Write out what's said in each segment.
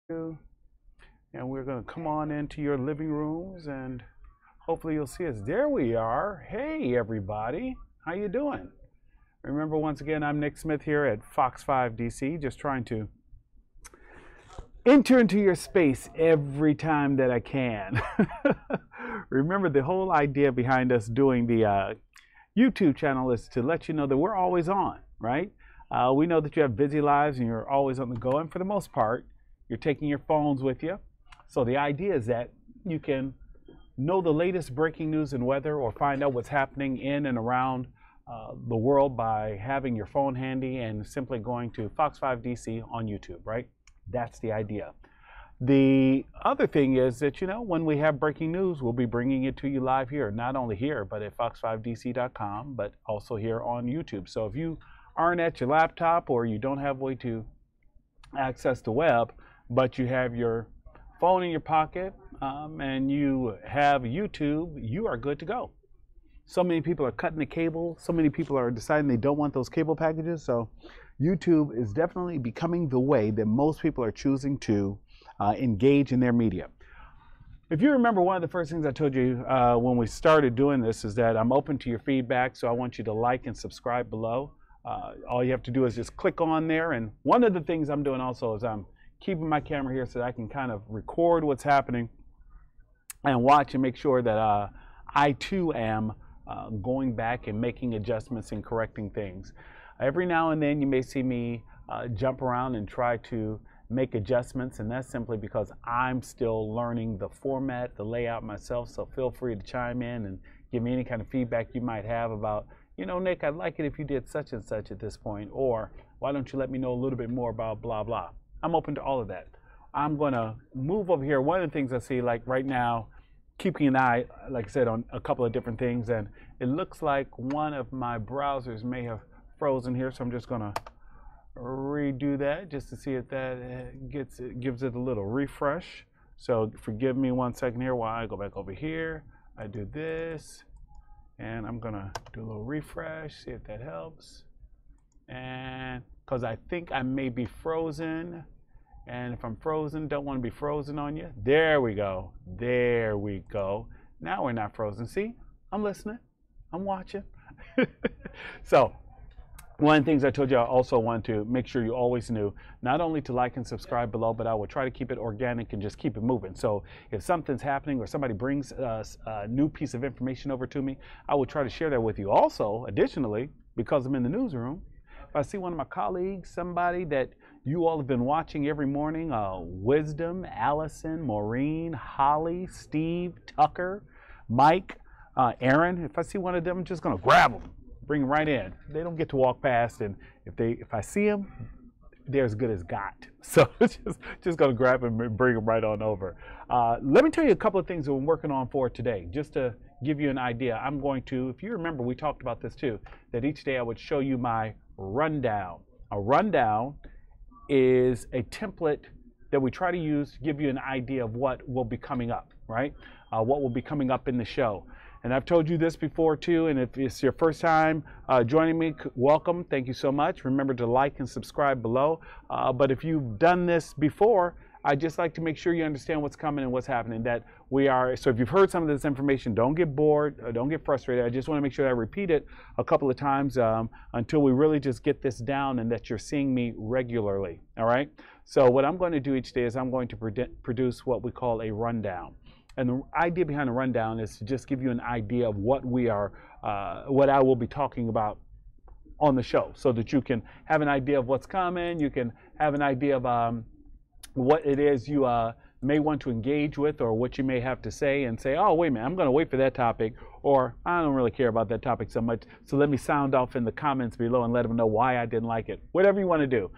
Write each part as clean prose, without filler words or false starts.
And we're going to come on into your living rooms and hopefully you'll see us. There we are. Hey everybody, how you doing? Remember, once again, I'm Nick Smith here at Fox 5 DC, just trying to enter into your space every time that I can. Remember, the whole idea behind us doing the YouTube channel is to let you know that we're always on, right? We know that you have busy lives and you're always on the go, and for the most part, you're taking your phones with you. So the idea is that you can know the latest breaking news and weather, or find out what's happening in and around the world by having your phone handy and simply going to Fox 5 DC on YouTube, right? That's the idea. The other thing is that, you know, when we have breaking news, we'll be bringing it to you live here, not only here, but at fox5dc.com, but also here on YouTube. So if you aren't at your laptop or you don't have a way to access the web, but you have your phone in your pocket and you have YouTube, you are good to go. So many people are cutting the cable. So many people are deciding they don't want those cable packages. So YouTube is definitely becoming the way that most people are choosing to engage in their media. If you remember, one of the first things I told you when we started doing this is that I'm open to your feedback. So I want you to like and subscribe below. All you have to do is just click on there. And one of the things I'm doing also is I'm keeping my camera here so that I can kind of record what's happening and watch and make sure that I too am going back and making adjustments and correcting things. Every now and then you may see me jump around and try to make adjustments, and that's simply because I'm still learning the format, the layout myself. So feel free to chime in and give me any kind of feedback you might have about, you know, Nick, I'd like it if you did such and such at this point, or why don't you let me know a little bit more about blah blah. I'm open to all of that. I'm going to move over here. One of the things I see, like right now, keeping an eye, like I said, on a couple of different things, and it looks like one of my browsers may have frozen here, so I'm just going to redo that just to see if that gives it a little refresh. So forgive me 1 second here while I go back over here. I do this, and I'm going to do a little refresh, see if that helps. And because I think I may be frozen. And if I'm frozen, don't want to be frozen on you. There we go. There we go. Now we're not frozen. See, I'm listening. I'm watching. So one of the things I told you, I also want to make sure you always knew, not only to like and subscribe below, but I will try to keep it organic and just keep it moving. So if something's happening or somebody brings a new piece of information over to me, I will try to share that with you. Also, additionally, because I'm in the newsroom, if I see one of my colleagues, somebody that you all have been watching every morning, Wisdom, Allison, Maureen, Holly, Steve, Tucker, Mike, Aaron, if I see one of them, I'm just going to grab them, bring them right in. They don't get to walk past, and if I see them, they're as good as got. So just going to grab them and bring them right on over. Let me tell you a couple of things that we're working on for today, just to give you an idea. I'm going to, if you remember, we talked about this too, that each day I would show you my rundown. A rundown is a template that we try to use to give you an idea of what will be coming up, right? What will be coming up in the show. And I've told you this before too, and if it's your first time joining me, welcome. Thank you so much. Remember to like and subscribe below. But if you've done this before, I'd just like to make sure you understand what's coming and what's happening. That we are, so if you've heard some of this information, don't get bored, don't get frustrated. I just want to make sure that I repeat it a couple of times until we really just get this down and that you're seeing me regularly, all right? So what I'm going to do each day is I'm going to produce what we call a rundown. And the idea behind the rundown is to just give you an idea of what we are, what I will be talking about on the show, so that you can have an idea of what's coming. You can have an idea of what it is you may want to engage with, or what you may have to say, and say, oh, wait a minute, I'm going to wait for that topic, or I don't really care about that topic so much, so let me sound off in the comments below and let them know why I didn't like it. Whatever you want to do.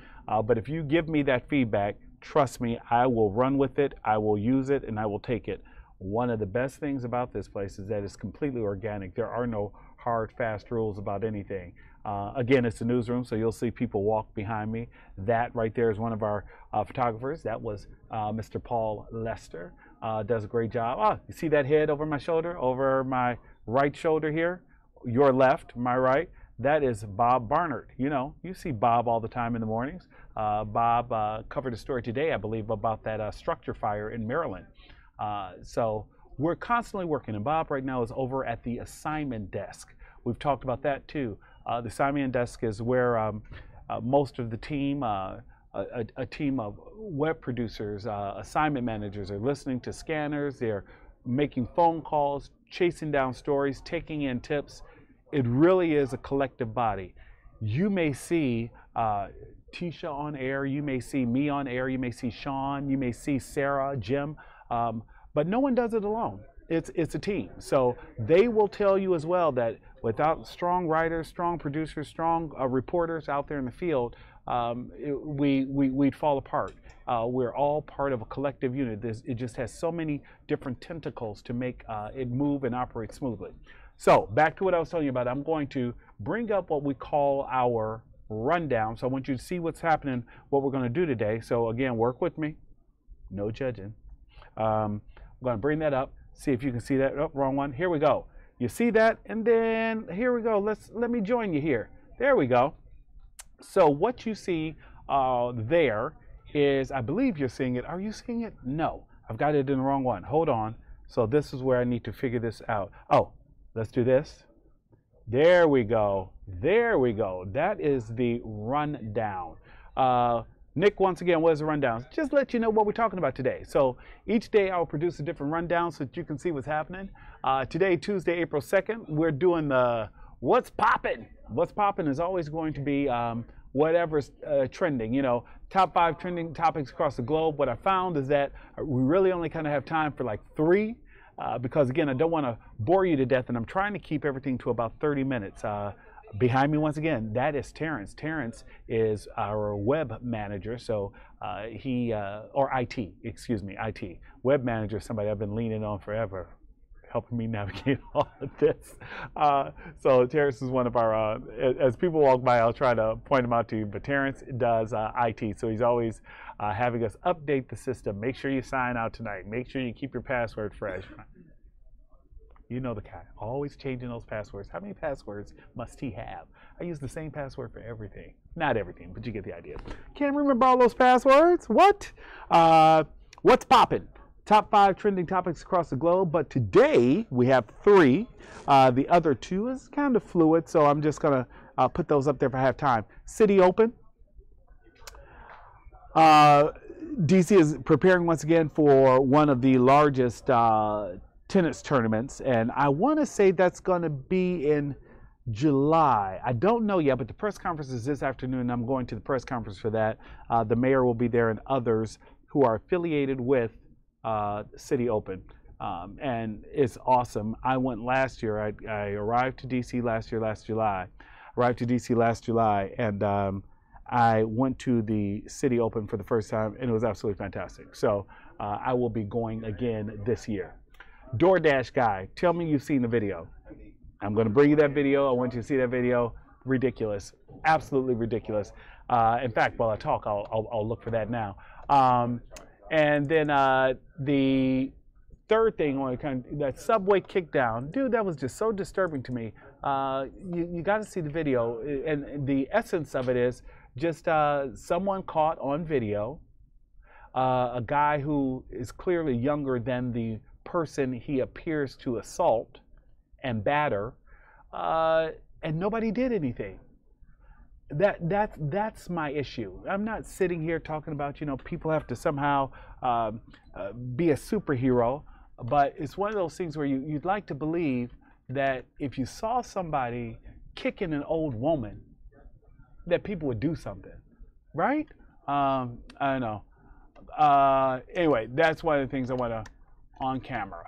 But if you give me that feedback, trust me, I will run with it, I will use it, and I will take it. One of the best things about this place is that it's completely organic. There are no hard, fast rules about anything. Again, it's a newsroom, so you'll see people walk behind me. That right there is one of our photographers. That was Mr. Paul Lester. Does a great job. Oh, you see that head over my shoulder, over my right shoulder here? Your left, my right. That is Bob Barnard. You know, you see Bob all the time in the mornings. Bob covered a story today, I believe, about that structure fire in Maryland. So we're constantly working, and Bob right now is over at the assignment desk. We've talked about that too. The assignment desk is where most of the team, a team of web producers, assignment managers, are listening to scanners. They're making phone calls, chasing down stories, taking in tips. It really is a collective body. You may see Tisha on air, you may see me on air, you may see Sean, you may see Sarah, Jim, but no one does it alone. It's a team. So they will tell you as well that without strong writers, strong producers, strong reporters out there in the field, we'd fall apart. We're all part of a collective unit. It just has so many different tentacles to make it move and operate smoothly. So back to what I was telling you about, I'm going to bring up what we call our rundown. So I want you to see what's happening, what we're going to do today. So again, work with me, no judging. I'm going to bring that up, see if you can see that. Oh, wrong one. Here we go. You see that? And then here we go. Let me join you here. There we go. So what you see there is, I believe you're seeing it. Are you seeing it? No, I've got it in the wrong one. Hold on. So this is where I need to figure this out. Oh, let's do this. There we go. There we go. That is the rundown. Nick, once again, what is the rundown? Just let you know what we're talking about today. So each day I'll produce a different rundown so that you can see what's happening. Today, Tuesday, April 2nd, we're doing the What's Poppin'. What's Poppin' is always going to be whatever's trending, you know, top 5 trending topics across the globe. What I found is that we really only kind of have time for like 3. Because again, I don't want to bore you to death, and I'm trying to keep everything to about 30 minutes. Behind me, once again, that is Terrence. Terrence is our web manager, so or IT, excuse me, IT. Web manager, somebody I've been leaning on forever, helping me navigate all of this. So Terrence is one of our, as people walk by, I'll try to point him out to you, but Terrence does IT, so he's always having us update the system. Make sure you sign out tonight. Make sure you keep your password fresh. You know the guy, always changing those passwords. How many passwords must he have? I use the same password for everything. Not everything, but you get the idea. Can't remember all those passwords. What? What's poppin'? Top 5 trending topics across the globe, but today we have 3. The other 2 is kind of fluid, so I'm just gonna put those up there if I have time. City Open. DC is preparing once again for one of the largest tennis tournaments, and I want to say that's going to be in July. I don't know yet, but the press conference is this afternoon. I'm going to the press conference for that. The mayor will be there and others who are affiliated with City Open, and it's awesome. I went last year. I arrived to DC last July. Arrived to DC last July, and I went to the City Open for the first time, and it was absolutely fantastic. So I will be going again this year. DoorDash guy, tell me you've seen the video. I'm going to bring you that video. I want you to see that video. Ridiculous, absolutely ridiculous. In fact, while I talk, I'll look for that now. And then the third thing, that subway kickdown, dude, that was just so disturbing to me. You got to see the video, and the essence of it is just someone caught on video, a guy who is clearly younger than the person he appears to assault and batter, and nobody did anything. That's my issue. I'm not sitting here talking about, you know, people have to somehow be a superhero, but it's one of those things where you'd like to believe that if you saw somebody kicking an old woman, that people would do something, right? I don't know. Anyway, that's one of the things I want to on camera.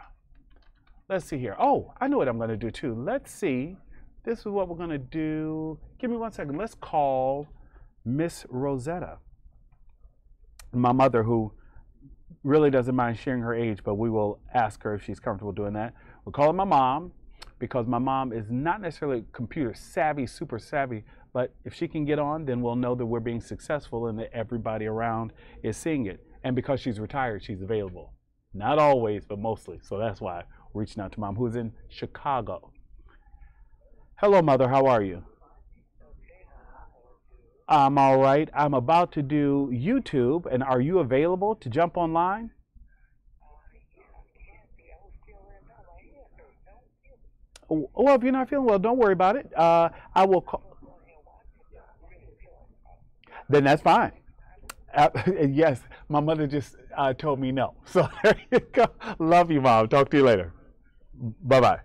Let's see here. Oh, I know what I'm going to do too. Let's see. This is what we're going to do. Give me 1 second. Let's call Miss Rosetta, my mother, who really doesn't mind sharing her age, but we will ask her if she's comfortable doing that. We're calling my mom because my mom is not necessarily computer savvy, super savvy, but if she can get on, then we'll know that we're being successful and that everybody around is seeing it. And because she's retired, she's available. Not always, but mostly. So that's why we're reaching out to Mom, who's in Chicago. Hello, Mother. How are you? I'm all right. I'm about to do YouTube, and are you available to jump online? Well, if you're not feeling well, don't worry about it. I will call. Then that's fine. Yes, my mother just told me no. So there you go. Love you, Mom. Talk to you later. Bye bye.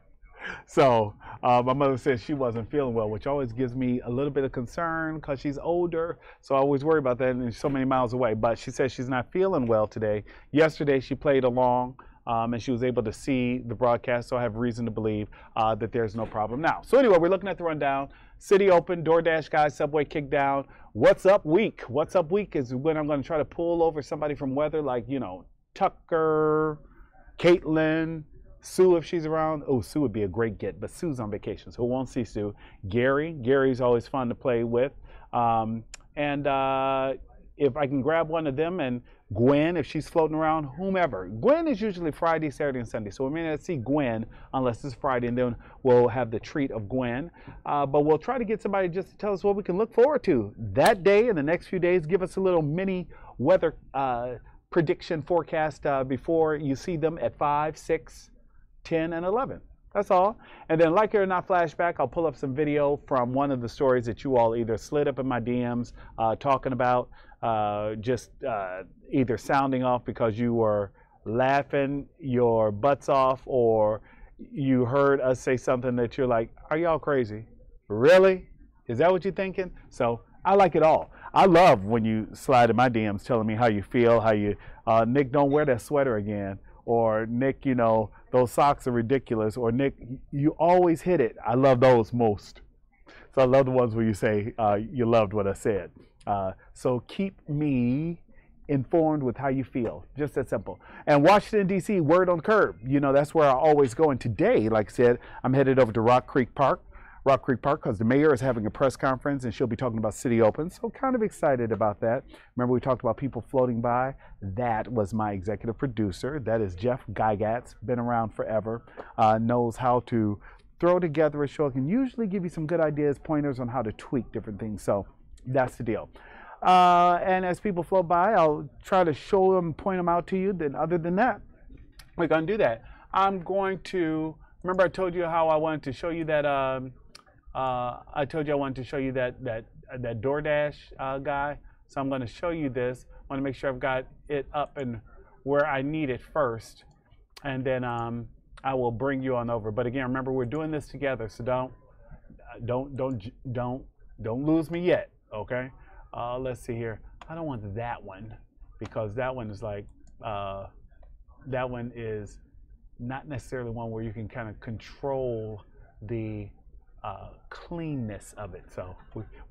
So my mother said she wasn't feeling well, which always gives me a little bit of concern because she's older. So I always worry about that, and she's so many miles away. But she said she's not feeling well today. Yesterday she played along. And she was able to see the broadcast, so I have reason to believe that there's no problem now. So anyway, we're looking at the rundown. City open, DoorDash guys, Subway kicked down. What's up week? What's up week is when I'm going to try to pull over somebody from weather, like, you know, Tucker, Caitlin, Sue if she's around. Oh, Sue would be a great get, but Sue's on vacation, so we won't see Sue. Gary's always fun to play with. And if I can grab one of them, and Gwen, if she's floating around, whomever. Gwen is usually Friday, Saturday, and Sunday. So we may not see Gwen unless it's Friday, and then we'll have the treat of Gwen. But we'll try to get somebody just to tell us what we can look forward to that day and the next few days. Give us a little mini weather prediction forecast before you see them at 5, 6, 10, and 11. That's all. And then, like it or not, flashback, I'll pull up some video from one of the stories that you all either slid up in my DMs talking about, just either sounding off because you were laughing your butts off, or you heard us say something that you're like, are y'all crazy? Really? Is that what you're thinking? So I like it all. I love when you slide in my DMs telling me how you feel, how you, Nick, don't wear that sweater again. Or Nick, you know, those socks are ridiculous. Or Nick, you always hit it. I love those most. So I love the ones where you say you loved what I said. So keep me informed with how you feel. Just that simple. And Washington, D.C., word on curb. You know, that's where I always go. And today, like I said, I'm headed over to Rock Creek Park, because the mayor is having a press conference and she'll be talking about City Open. So kind of excited about that. Remember we talked about people floating by? That was my executive producer. That is Jeff Gygatz, been around forever, knows how to throw together a show, can usually give you some good ideas, pointers on how to tweak different things. So that's the deal. And as people float by, I'll try to show them, point them out to you. Then other than that, we're going to do that. I'm going to, remember I told you how I wanted to show you that, I told you I wanted to show you that DoorDash guy. So I'm going to show you this. I want to make sure I've got it up and where I need it first, and then I will bring you on over. But again, remember we're doing this together, so don't lose me yet. Okay. Let's see here. I don't want that one because that one is like that one is not necessarily one where you can kind of control the cleanness of it. So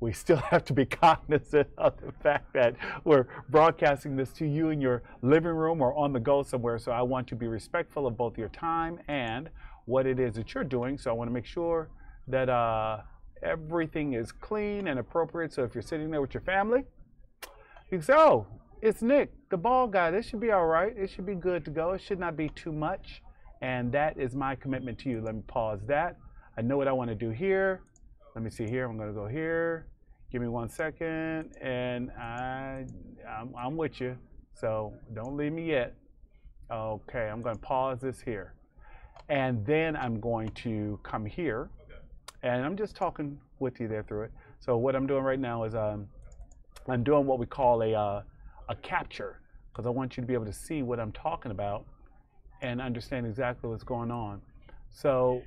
we still have to be cognizant of the fact that we're broadcasting this to you in your living room or on the go somewhere. So I want to be respectful of both your time and what it is that you're doing. So I want to make sure that everything is clean and appropriate. So if you're sitting there with your family, you can say, oh, it's Nick, the bald guy. This should be all right. It should be good to go. It should not be too much. And that is my commitment to you. Let me pause that. I know what I want to do here. Let me see here. I'm going to go here. Give me 1 second. And I'm with you. So don't leave me yet. Okay, I'm going to pause this here. And then I'm going to come here. And I'm just talking with you there through it. So what I'm doing right now is I'm doing what we call a capture, because I want you to be able to see what I'm talking about and understand exactly what's going on. So,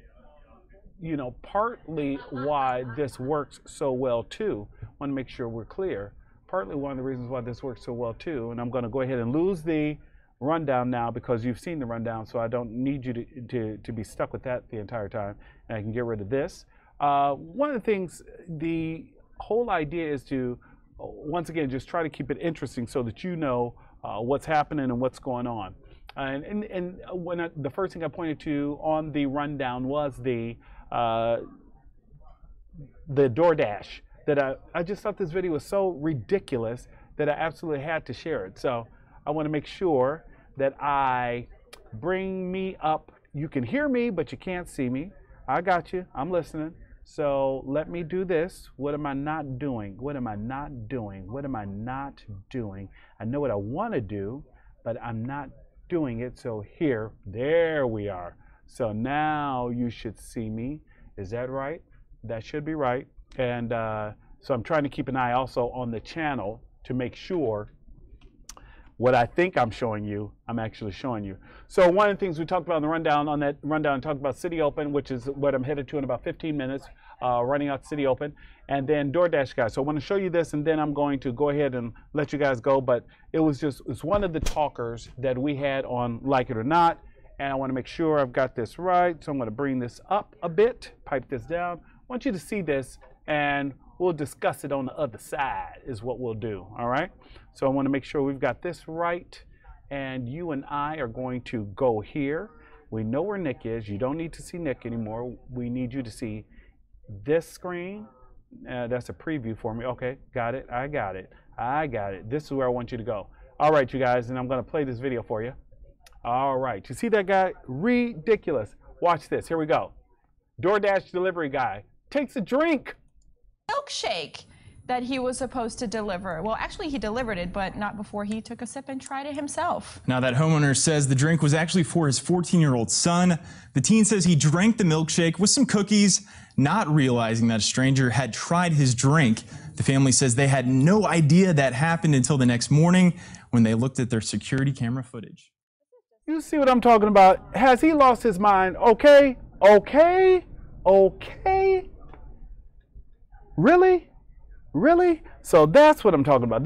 you know, partly why this works so well too, I want to make sure we're clear, partly one of the reasons why this works so well too, and I'm going to go ahead and lose the rundown now because you've seen the rundown, so I don't need you to be stuck with that the entire time, and I can get rid of this. One of the things, the whole idea is to, once again, just try to keep it interesting so that you know what's happening and what's going on. And when the first thing I pointed to on the rundown was the DoorDash, that I just thought this video was so ridiculous that I absolutely had to share it. So I want to make sure that I bring me up. You can hear me, but you can't see me. I got you. I'm listening. So let me do this. What am I not doing? What am I not doing? What am I not doing? I know what I want to do, but I'm not doing it. So here, there we are. So now you should see me. Is that right? That should be right. And so I'm trying to keep an eye also on the channel to make sure what I think I'm showing you, I'm actually showing you. So one of the things we talked about in the rundown, on that rundown, talked about City Open, which is what I'm headed to in about 15 minutes, running out City Open, and then DoorDash guys. So I want to show you this, and then I'm going to go ahead and let you guys go. But it's one of the talkers that we had on Like It or Not, and I want to make sure I've got this right. So I'm going to bring this up a bit, pipe this down. I want you to see this, and we'll discuss it on the other side is what we'll do, all right? So I want to make sure we've got this right, and you and I are going to go here. We know where Nick is. You don't need to see Nick anymore. We need you to see this screen. That's a preview for me. Okay, got it. I got it. I got it. This is where I want you to go. All right, you guys, and I'm going to play this video for you. All right, you see that guy? Ridiculous. Watch this. Here we go. DoorDash delivery guy takes a drink. Milkshake that he was supposed to deliver. Well, actually he delivered it, but not before he took a sip and tried it himself. Now that homeowner says the drink was actually for his 14-year-old son. The teen says he drank the milkshake with some cookies, not realizing that a stranger had tried his drink. The family says they had no idea that happened until the next morning when they looked at their security camera footage. You see what I'm talking about? Has he lost his mind? Okay, okay, okay. Really? Really? So that's what I'm talking about.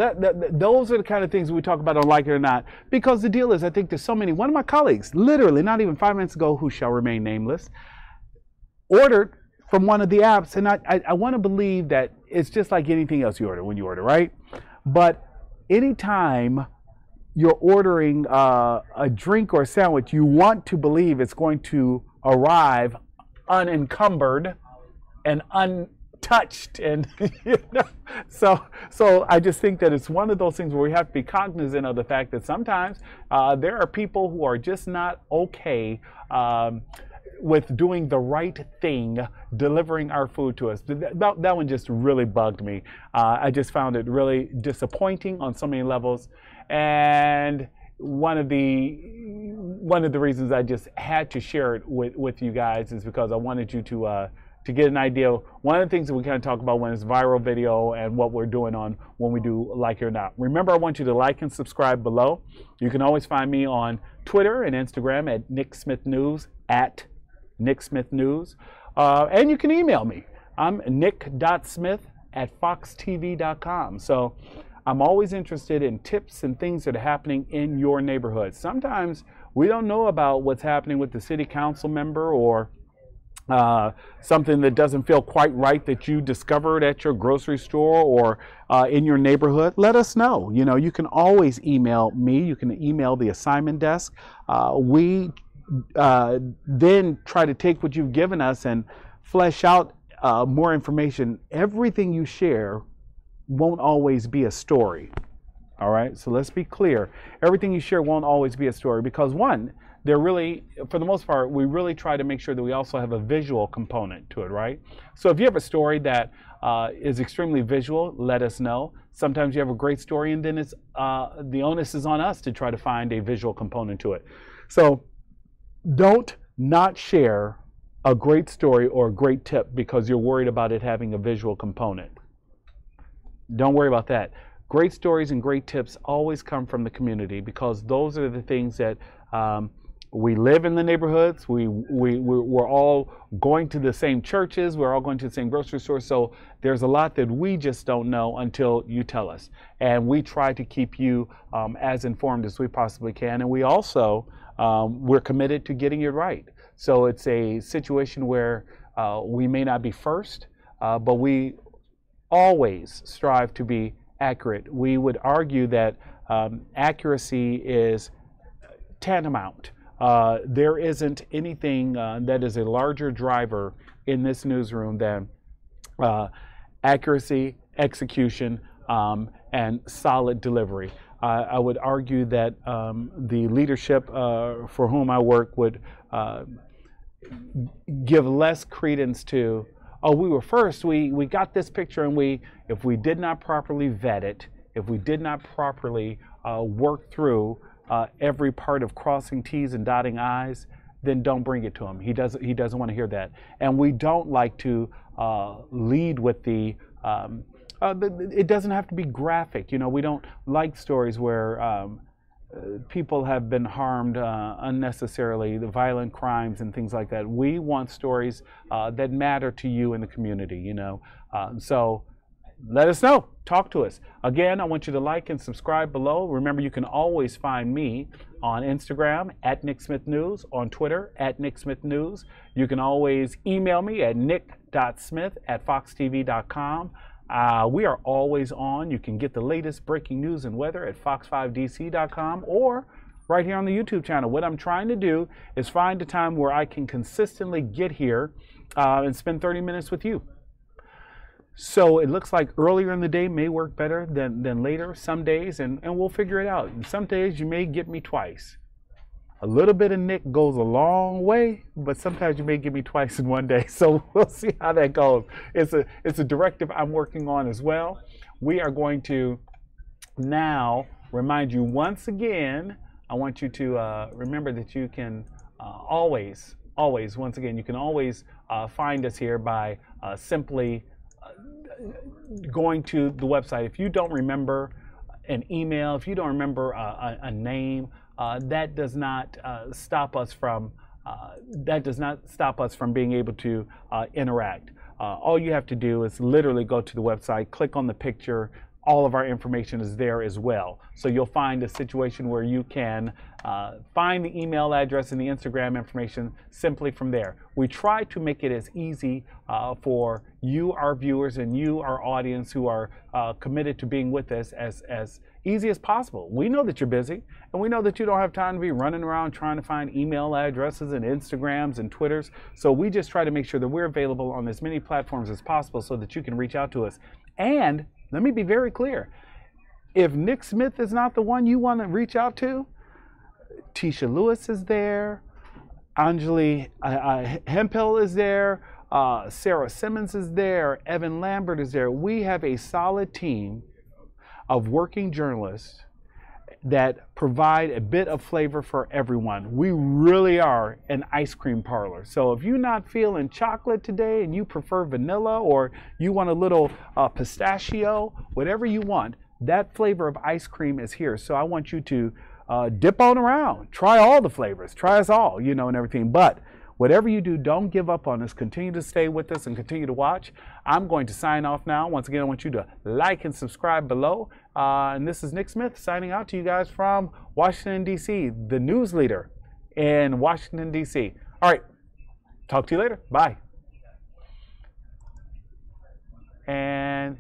Those are the kind of things we talk about on Like It or Not. Because the deal is, I think there's so many. One of my colleagues, literally not even 5 minutes ago, who shall remain nameless, ordered from one of the apps. And I want to believe that it's just like anything else you order when you order, right? But anytime you're ordering a drink or a sandwich, you want to believe it's going to arrive unencumbered and untouched, and so I just think that it's one of those things where we have to be cognizant of the fact that sometimes there are people who are just not okay with doing the right thing, delivering our food to us. That one just really bugged me. I just found it really disappointing on so many levels, and one of the reasons I just had to share it with you guys is because I wanted you to get an idea. One of the things that we kind of talk about when it's viral video and what we're doing on when we do Like It or Not. Remember, I want you to like and subscribe below. You can always find me on Twitter and Instagram at Nick Smith News, at Nick Smith News. And you can email me. I'm nick.smith@foxtv.com. So I'm always interested in tips and things that are happening in your neighborhood. Sometimes we don't know about what's happening with the city council member, or something that doesn't feel quite right that you discovered at your grocery store or in your neighborhood. Let us know. You know, you can always email me. You can email the assignment desk. We then try to take what you've given us and flesh out more information. Everything you share won't always be a story. All right, so let's be clear. Everything you share won't always be a story, because one, they're really, for the most part, we really try to make sure that we also have a visual component to it, right? So if you have a story that is extremely visual, let us know. Sometimes you have a great story, and then it's the onus is on us to try to find a visual component to it. So don't not share a great story or a great tip because you're worried about it having a visual component. Don't worry about that. Great stories and great tips always come from the community, because those are the things that we live in the neighborhoods. We're all going to the same churches. We're all going to the same grocery store. So there's a lot that we just don't know until you tell us. And we try to keep you as informed as we possibly can. And we also, we're committed to getting it right. So it's a situation where we may not be first, but we always strive to be accurate. We would argue that accuracy is tantamount. There isn't anything that is a larger driver in this newsroom than accuracy, execution, and solid delivery. I would argue that the leadership for whom I work would give less credence to oh, we were first, we got this picture, and if we did not properly vet it, if we did not properly work through every part of crossing T's and dotting I's, then don't bring it to him. He doesn't want to hear that. And we don't like to lead with it doesn't have to be graphic. You know, we don't like stories where people have been harmed unnecessarily, the violent crimes and things like that. We want stories that matter to you in the community, you know. So let us know. Talk to us. Again, I want you to like and subscribe below. Remember, you can always find me on Instagram at Nick Smith News, on Twitter at Nick Smith News. You can always email me at nick.smith@foxtv.com. We are always on. You can get the latest breaking news and weather at fox5dc.com or right here on the YouTube channel. What I'm trying to do is find a time where I can consistently get here and spend 30 minutes with you. So it looks like earlier in the day may work better than later some days, and we'll figure it out. And some days you may get me twice. A little bit of Nick goes a long way, but sometimes you may get me twice in one day. So we'll see how that goes. It's a directive I'm working on as well. We are going to now remind you once again, I want you to remember that you can always, once again, you can always find us here by simply going to the website. If you don't remember an email, if you don't remember a name, that does not stop us from being able to interact. All you have to do is literally go to the website, click on the picture. All of our information is there as well. So you'll find a situation where you can find the email address and the Instagram information simply from there. We try to make it as easy for you, our viewers, and you, our audience, who are committed to being with us as easy as possible. We know that you're busy, and we know that you don't have time to be running around trying to find email addresses and Instagrams and Twitters. So we just try to make sure that we're available on as many platforms as possible so that you can reach out to us. And let me be very clear. If Nick Smith is not the one you want to reach out to, Tisha Lewis is there, Anjali Hempel is there, Sarah Simmons is there, Evan Lambert is there. We have a solid team of working journalists that provide a bit of flavor for everyone. We really are an ice cream parlor. So if you're not feeling chocolate today and you prefer vanilla, or you want a little pistachio, whatever you want, that flavor of ice cream is here. So I want you to dip on around, try all the flavors, try us all, you know, and everything. But whatever you do, don't give up on us. Continue to stay with us and continue to watch. I'm going to sign off now. Once again, I want you to like and subscribe below. And this is Nick Smith signing out to you guys from Washington, D.C., the news leader in Washington, D.C. All right. Talk to you later. Bye. And